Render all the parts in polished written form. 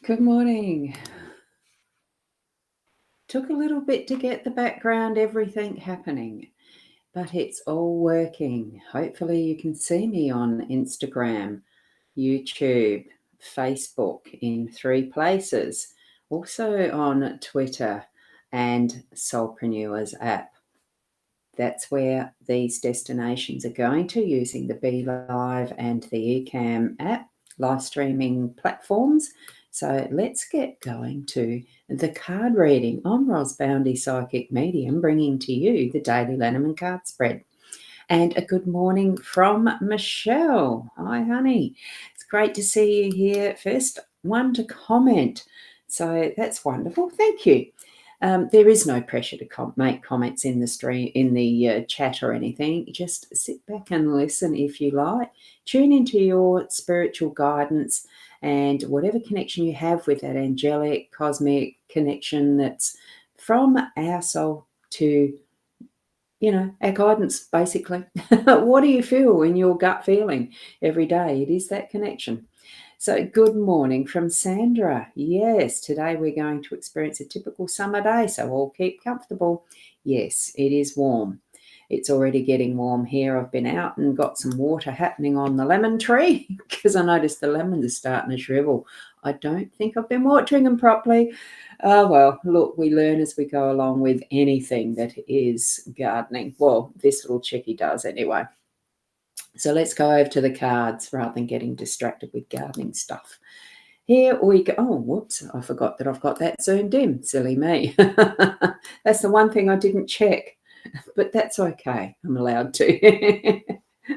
Good morning. Took a little bit to get the background, everything happening, but it's all working. Hopefully you can see me on Instagram, YouTube, Facebook in 3 places, also on Twitter and Soulpreneurs app. That's where these destinations are going to using the Be Live and the Ecamm app, live streaming platforms. So let's get going to the card reading. I'm Boundy, Psychic Medium, bringing to you the daily Lenormand card spread. And a good morning from Michelle. Hi, honey. It's great to see you here. First one to comment. So that's wonderful. Thank you. There is no pressure to make comments in the stream, in the chat or anything. Just sit back and listen if you like. Tune into your spiritual guidance and whatever connection you have with that angelic, cosmic connection that's from our soul to, our guidance, basically. What do you feel in your gut feeling every day? It is that connection. So good morning from Sandra. Yes, today we're going to experience a typical summer day, so all keep comfortable. Yes, it is warm. It's already getting warm here. I've been out and got some water happening on the lemon tree because I noticed the lemons are starting to shrivel. I don't think I've been watering them properly. Well, look, we learn as we go along with anything that is gardening. Well, this little chickie does anyway. So let's go over to the cards rather than getting distracted with gardening stuff. Here we go. Oh, whoops, I forgot that I've got that zoomed in. Silly me. That's the one thing I didn't check, but that's okay. I'm allowed to.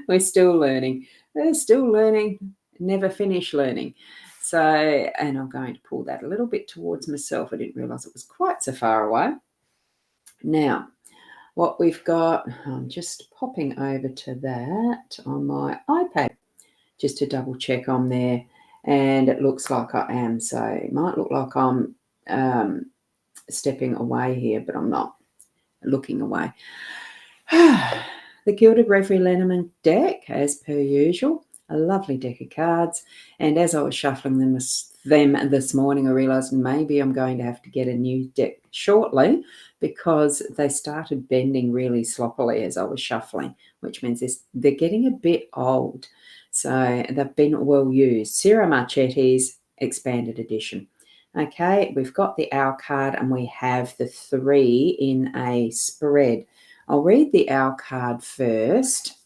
We're still learning. We're still learning, never finish learning. So, and I'm going to pull that a little bit towards myself. I didn't realise it was quite so far away. Now, what we've got, I'm just popping over to that on my iPad just to double check I'm there, and it looks like I am. So it might look like I'm stepping away here, but I'm not looking away. The Gilded Reverie Lenormand deck, as per usual, a lovely deck of cards. And as I was shuffling them this morning, I realised maybe I'm going to have to get a new deck shortly because they started bending really sloppily as I was shuffling, which means they're getting a bit old. So they've been well used. Sierra Marchetti's expanded edition. Okay, we've got the Owl card and we have the 3 in a spread. I'll read the Owl card first.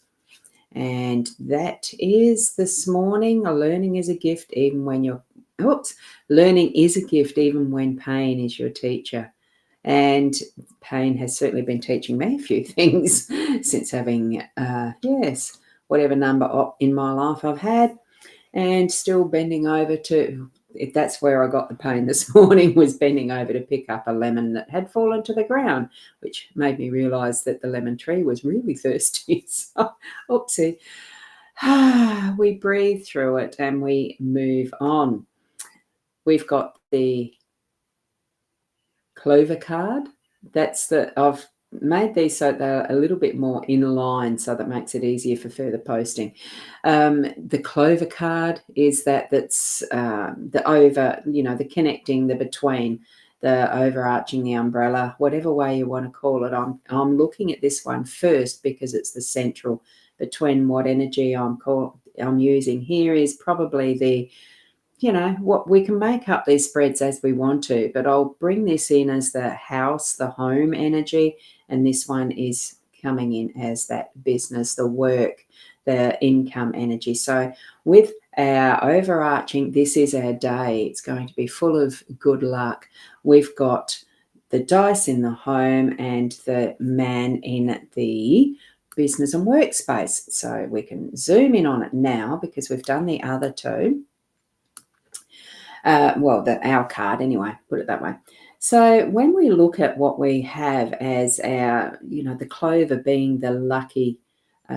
And that is this morning, learning is a gift even when learning is a gift even when pain is your teacher. And pain has certainly been teaching me a few things since having, whatever number in my life I've had, and still bending over to, if that's where I got the pain this morning, was bending over to pick up a lemon that had fallen to the ground, which made me realise that the lemon tree was really thirsty. So, oopsie. We breathe through it and we move on. We've got the Clover card. I've made these so they're a little bit more in line, so that makes it easier for further posting. The Clover card is that's the over, the connecting, the between, the overarching, the umbrella, whatever way you want to call it. I'm looking at this one first because it's the central between what energy I'm using. Here is probably the, what we can make up these spreads as we want to, but I'll bring this in as the house, the home energy, and this one is coming in as that business, the work, the income energy. So with our overarching, this is our day. It's going to be full of good luck. We've got the dice in the home and the man in the business and workspace. So we can zoom in on it now because we've done the other two. Our card anyway, put it that way. So when we look at what we have as our, the clover being the lucky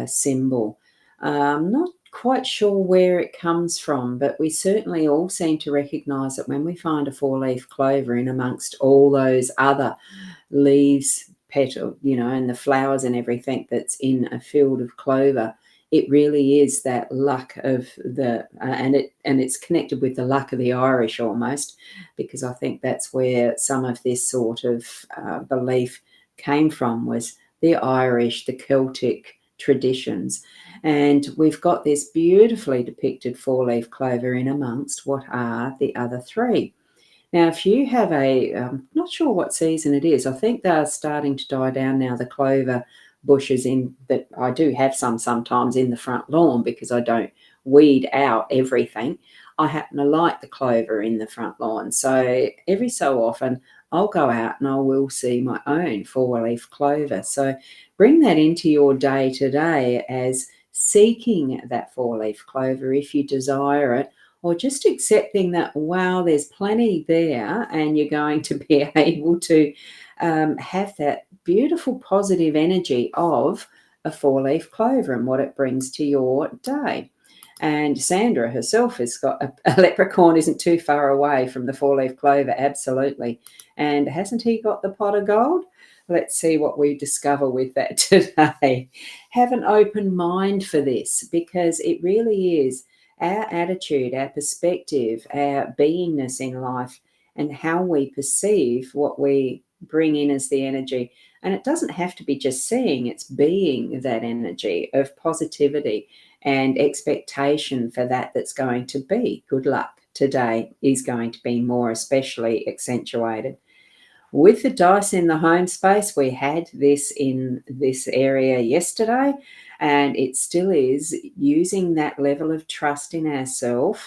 symbol, not quite sure where it comes from, but we certainly all seem to recognise that when we find a 4-leaf clover in amongst all those other leaves, petal, and the flowers and everything that's in a field of clover, it really is that luck of the and it's connected with the luck of the Irish almost, because I think that's where some of this sort of belief came from, was the Irish, the Celtic traditions. And we've got this beautifully depicted four-leaf clover in amongst what are the other three. Now, if you have not sure what season it is, I think they're starting to die down now, the clover bushes in that I do have sometimes in the front lawn because I don't weed out everything. I happen to like the clover in the front lawn. So every so often I'll go out and I will see my own four-leaf clover. So bring that into your day today as seeking that four-leaf clover if you desire it, or just accepting that, wow, there's plenty there, and you're going to be able to have that beautiful positive energy of a four-leaf clover and what it brings to your day. And Sandra herself has got a leprechaun isn't too far away from the four-leaf clover, absolutely. And hasn't he got the pot of gold? Let's see what we discover with that today. Have an open mind for this, because it really is our attitude, our perspective, our beingness in life, and how we perceive what we bring in as the energy. And it doesn't have to be just seeing, it's being that energy of positivity and expectation for that that's going to be. Good luck today is going to be more especially accentuated. With the dice in the home space, we had this in this area yesterday, and it still is, using that level of trust in ourselves,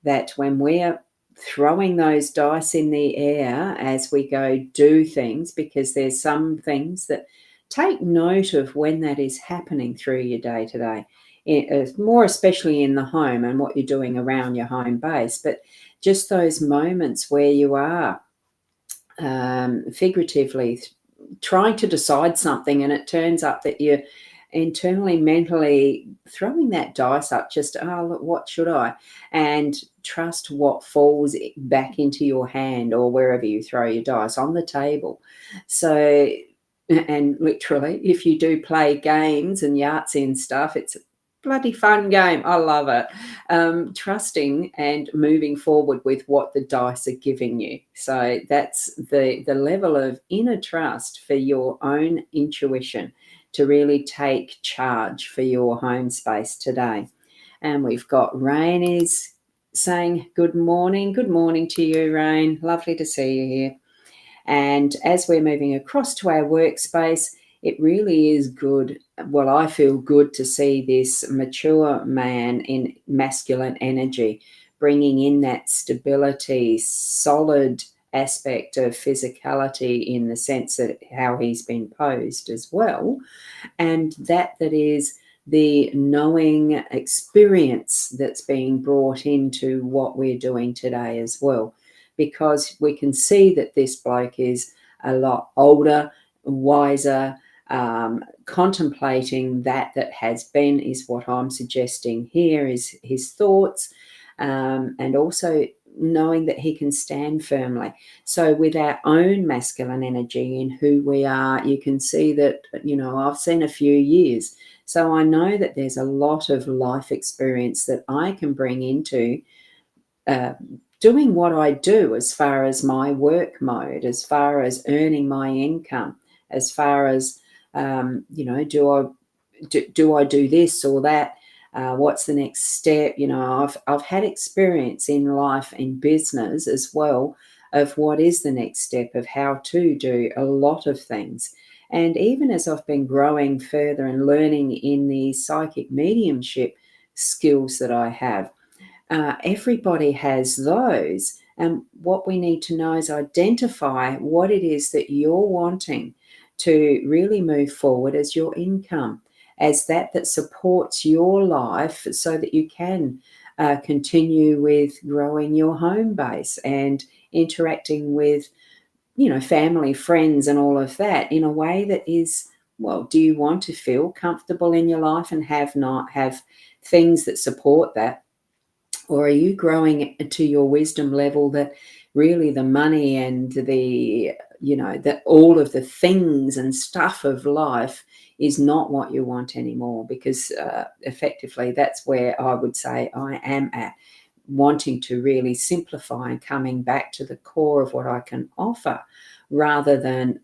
that when we're throwing those dice in the air as we go do things, because there's some things that take note of when that is happening through your day to day, more especially in the home and what you're doing around your home base, but just those moments where you are figuratively trying to decide something, and it turns up that you're internally, mentally throwing that dice up, just, oh, look, what should I? And trust what falls back into your hand, or wherever you throw your dice, on the table. So, and literally, if you do play games and Yahtzee and stuff, it's a bloody fun game. I love it. Trusting and moving forward with what the dice are giving you. So that's the level of inner trust for your own intuition to really take charge for your home space today. And we've got Rain is saying good morning. Good morning to you, Rain. Lovely to see you here. And as we're moving across to our workspace, it really is good. Well, I feel good to see this mature man in masculine energy, bringing in that stability, solid aspect of physicality in the sense that how he's been posed as well. And that is the knowing experience that's being brought into what we're doing today as well, because we can see that this bloke is a lot older, wiser, contemplating that has been, is what I'm suggesting here, is his thoughts, and also knowing that he can stand firmly. So with our own masculine energy in who we are, you can see that, I've seen a few years. So I know that there's a lot of life experience that I can bring into doing what I do, as far as my work mode, as far as earning my income, as far as, do I do this or that? What's the next step? I've had experience in life, in business as well, of what is the next step, of how to do a lot of things. And even as I've been growing further and learning in the psychic mediumship skills that I have, everybody has those. And what we need to know is identify what it is that you're wanting to really move forward as your income, as that supports your life, so that you can continue with growing your home base and interacting with, family, friends, and all of that in a way that is, well, do you want to feel comfortable in your life and have things that support that? Or are you growing to your wisdom level that really the money and the, that all of the things and stuff of life is not what you want anymore? Because effectively that's where I would say I am at, wanting to really simplify and coming back to the core of what I can offer, rather than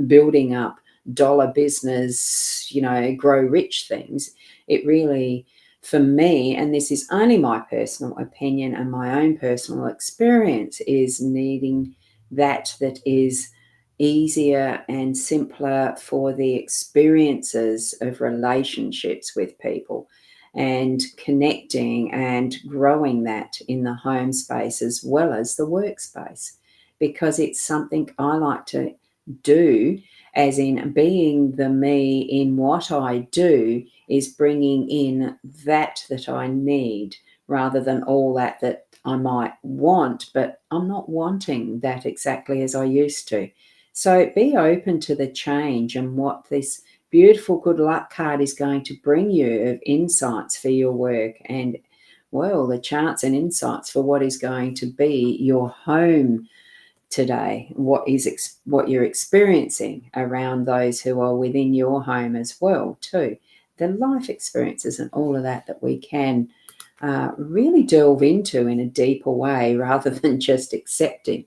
building up dollar business, grow rich things. It really, for me, and this is only my personal opinion and my own personal experience, is needing that is easier and simpler for the experiences of relationships with people, and connecting and growing that in the home space as well as the workspace, because it's something I like to do, as in being the me in what I do is bringing in that I need, rather than all that I might want, but I'm not wanting that exactly as I used to. So be open to the change and what this beautiful good luck card is going to bring you of insights for your work, and, well, the charts and insights for what is going to be your home today, what you're experiencing around those who are within your home as well too, the life experiences and all of that we can really delve into in a deeper way, rather than just accepting.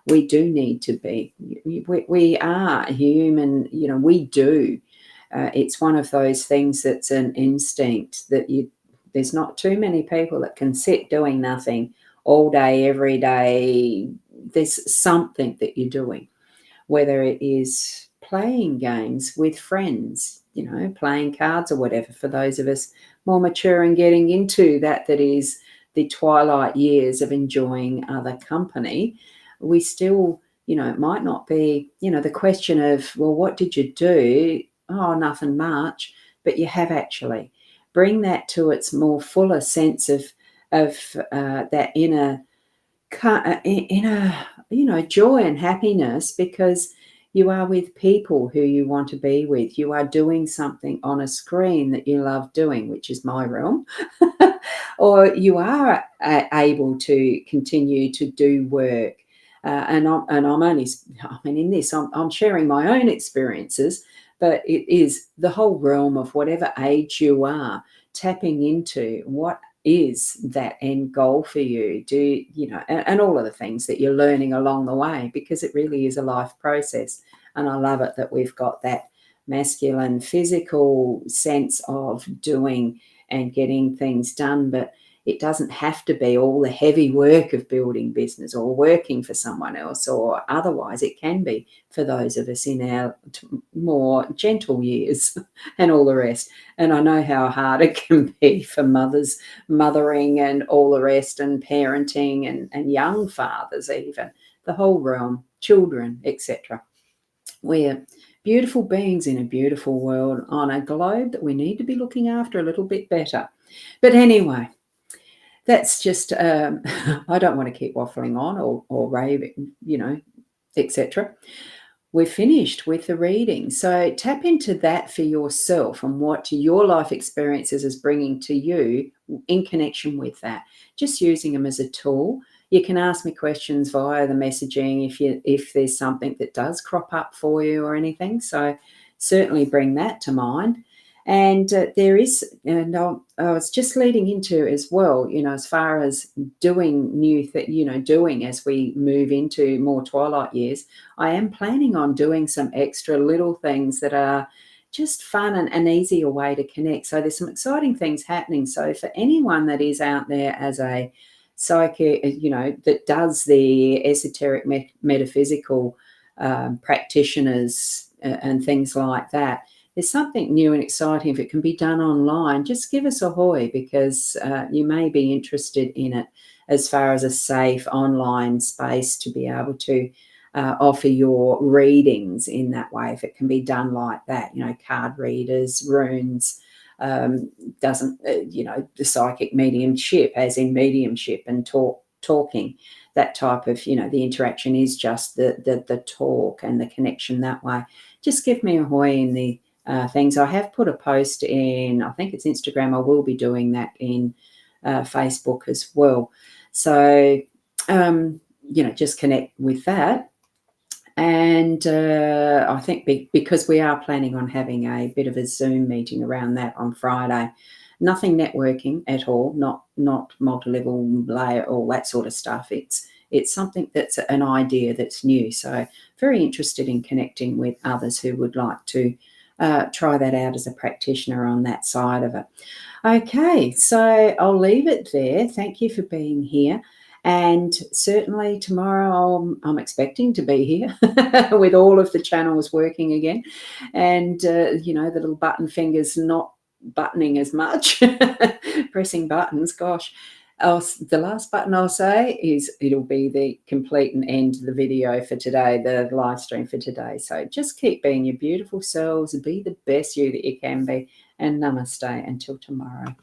We do need to be, we are human, we do. It's one of those things that's an instinct that there's not too many people that can sit doing nothing all day, every day. There's something that you're doing, whether it is playing games with friends, playing cards or whatever. For those of us more mature and getting into that is the twilight years of enjoying other company, we still, it might not be, the question of, well, what did you do? Oh, nothing much. But you have actually. Bring that to its more fuller sense of that inner joy and happiness, because you are with people who you want to be with. You are doing something on a screen that you love doing, which is my realm. Or you are able to continue to do work. And I'm only, in this, I'm sharing my own experiences, but it is the whole realm of whatever age you are, tapping into what is that end goal for you, and all of the things that you're learning along the way, because it really is a life process. And I love it that we've got that masculine physical sense of doing and getting things done, but it doesn't have to be all the heavy work of building business or working for someone else or otherwise. It can be for those of us in our more gentle years and all the rest. And I know how hard it can be for mothers, mothering and all the rest, and parenting, and young fathers even, the whole realm, children, etc. We're beautiful beings in a beautiful world on a globe that we need to be looking after a little bit better. But anyway, that's just, I don't want to keep waffling on or raving, etc. We're finished with the reading. So tap into that for yourself and what your life experiences is bringing to you in connection with that. Just using them as a tool. You can ask me questions via the messaging if there's something that does crop up for you or anything. So certainly bring that to mind. And there is, and I was just leading into as well, as far as doing doing as we move into more twilight years, I am planning on doing some extra little things that are just fun and an easier way to connect. So there's some exciting things happening. So for anyone that is out there as a psychic, that does the esoteric metaphysical practitioners and things like that, there's something new and exciting. If it can be done online, just give us a hoy, because you may be interested in it as far as a safe online space to be able to offer your readings in that way. If it can be done like that, card readers, runes, doesn't, the psychic mediumship, as in mediumship and talking, that type of, the interaction is just the talk and the connection that way. Just give me a hoy in the things. I have put a post in, I think it's Instagram. I will be doing that in Facebook as well. So, just connect with that. And I think because we are planning on having a bit of a Zoom meeting around that on Friday, nothing networking at all, not multi-level layer, all that sort of stuff. It's something that's an idea that's new. So very interested in connecting with others who would like to try that out as a practitioner on that side of it. Okay, so I'll leave it there. Thank you for being here. And certainly tomorrow I'm expecting to be here with all of the channels working again. And, the little button fingers not buttoning as much, pressing buttons, gosh. The last button I'll say is it'll be the complete and end the video for today, the live stream for today. So just keep being your beautiful selves, be the best you that you can be, and namaste until tomorrow.